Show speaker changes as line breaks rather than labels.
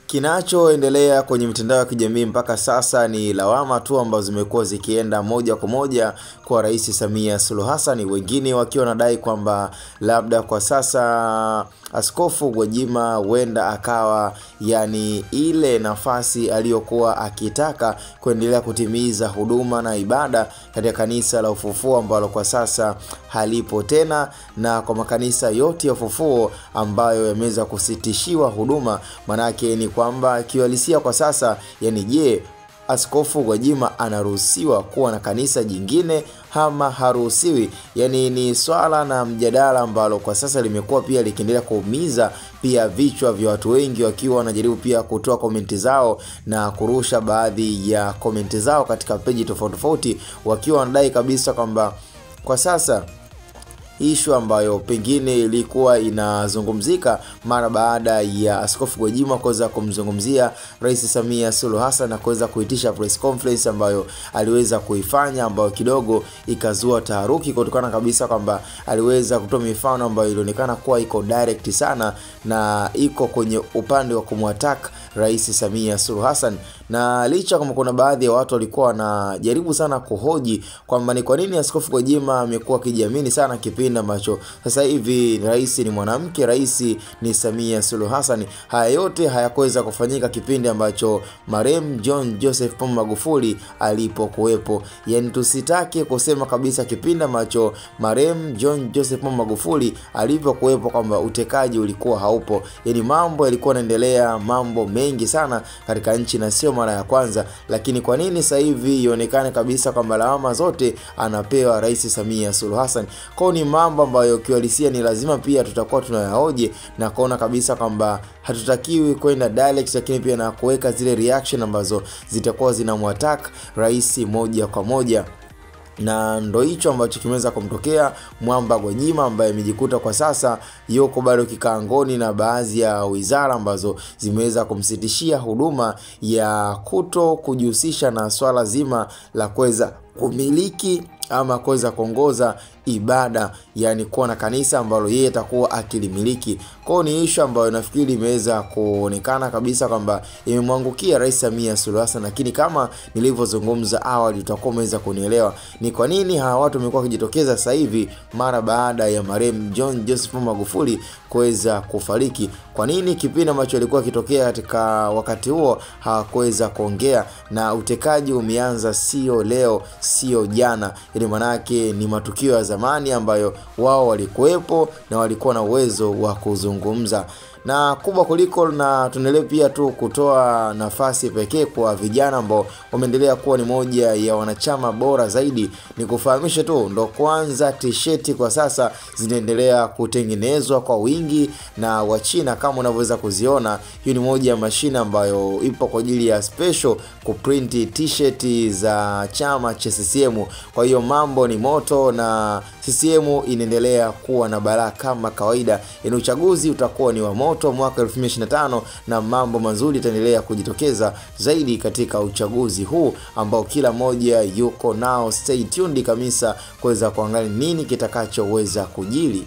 Kinachoendelea kwenye mitandao ya kijamii mpaka sasa ni lawama tu ambazo zimekuwa zikienda moja kwa moja kwa Rais Samia Suluhu Hassan, wengine wakiwa wanadai kwamba labda kwa sasa Askofu Gwajima huenda akawa ile nafasi aliyokuwa akitaka kuendelea kutimiza huduma na ibada katika kanisa la Ufufuo ambalo kwa sasa halipo tena, na kwa makanisa yote ya Ufufuo ambayo yameweza kusitishiwa huduma. Manake ni kwamba kiuhalisia kwa sasa je, Askofu Gwajima anaruhusiwa kuwa na kanisa jingine ama haruhusiwi? Ni swala na mjadala ambalo kwa sasa limekuwa pia likiendelea kuumiza pia vichwa vya watu wengi, wakiwa wanajaribu pia kutoa komenti zao na kurusha baadhi ya komenti zao katika peji tofauti tofauti, wakiwa wanadai kabisa kwamba kwa sasa issue ambayo pengine ilikuwa inazungumzika mara baada ya Askofu Gwajima kuweza kumzungumzia Rais Samia Suluhu Hassan na kuweza kuitisha press conference ambayo aliweza kuifanya, ambayo kidogo ikazua taharuki kutokana kabisa kwamba aliweza kutoa mifano ambayo ilionekana kuwa iko direct sana na iko kwenye upande wa kumwattack Rais Samia Suluhu Hassan. Na licha kama kuna baadhi ya watu walikuwa wanajaribu sana kuhoji kwamba ni kwa nini Askofu Gwajima amekuwa akijiamini sana kipindi ambacho sasa hivi rais ni mwanamke, rais ni Samia Suluhu Hassan. Haya yote hayakuweza kufanyika kipindi ambacho marehemu John Joseph Pombe Magufuli alipokuwepo. Tusitake kusema kabisa kipindi ambacho marehemu John Joseph Pombe Magufuli alipokuwepo kwamba utekaji ulikuwa haupo. Mambo yalikuwa yanaendelea, mambo mengi sana katika nchi na sio mara ya kwanza. Lakini kwa nini sasa hivi ionekane kabisa kwamba lawama zote anapewa Rais Samia Suluhu Hassan? Kwa ni mambo ambayo kiuhalisia ni lazima pia tutakuwa tunayahoji na kuona kabisa kwamba hatutakiwi kwenda direct, lakini pia na kuweka zile reaction ambazo zitakuwa zinamwattack rais moja kwa moja. Na ndo hicho ambacho kimeweza kumtokea Mwamba Gwajima, ambaye amejikuta kwa sasa yuko bado kikaangoni na baadhi ya wizara ambazo zimeweza kumsitishia huduma ya kuto kujihusisha na swala zima la kuweza kumiliki ama kuweza kuongoza ibada, kuwa na kanisa ambalo yeye atakuwa akilimiliki. Kwa ni issue ambayo nafikiri imeweza kuonekana kabisa kwamba imemwangukia Rais Samia Suluhu Hassan, lakini kama nilivyozungumza awali utakuwa umeweza kunielewa ni kwa nini hawa watu wamekuwa wakijitokeza sasa hivi mara baada ya marehemu John Joseph Magufuli kuweza kufariki. Kwa nini kipindi ambacho alikuwa kitokea katika wakati huo hawakuweza kuongea? Na utekaji umeanza sio leo, sio jana. Manake ni matukio ya zamani ambayo wao walikuwepo na walikuwa na uwezo wa kuzungumza. Na kubwa kuliko, na tuendelee pia tu kutoa nafasi pekee kwa vijana ambao wameendelea kuwa ni moja ya wanachama bora zaidi, ni kufahamisha tu ndo kwanza t-shirt kwa sasa zinaendelea kutengenezwa kwa wingi na Wachina. Kama unavyoweza kuziona, hiyo ni moja ya mashine ambayo ipo kwa ajili ya special kuprint t-shirt za chama cha CCM. Kwa hiyo mambo ni moto na CCM inaendelea kuwa na balaa kama kawaida. Uchaguzi utakuwa ni wa moto mwaka 2025 na mambo mazuri itaendelea kujitokeza zaidi katika uchaguzi huu ambao kila mmoja yuko nao. Stay tuned kabisa kuweza kuangalia nini kitakachoweza kujiri.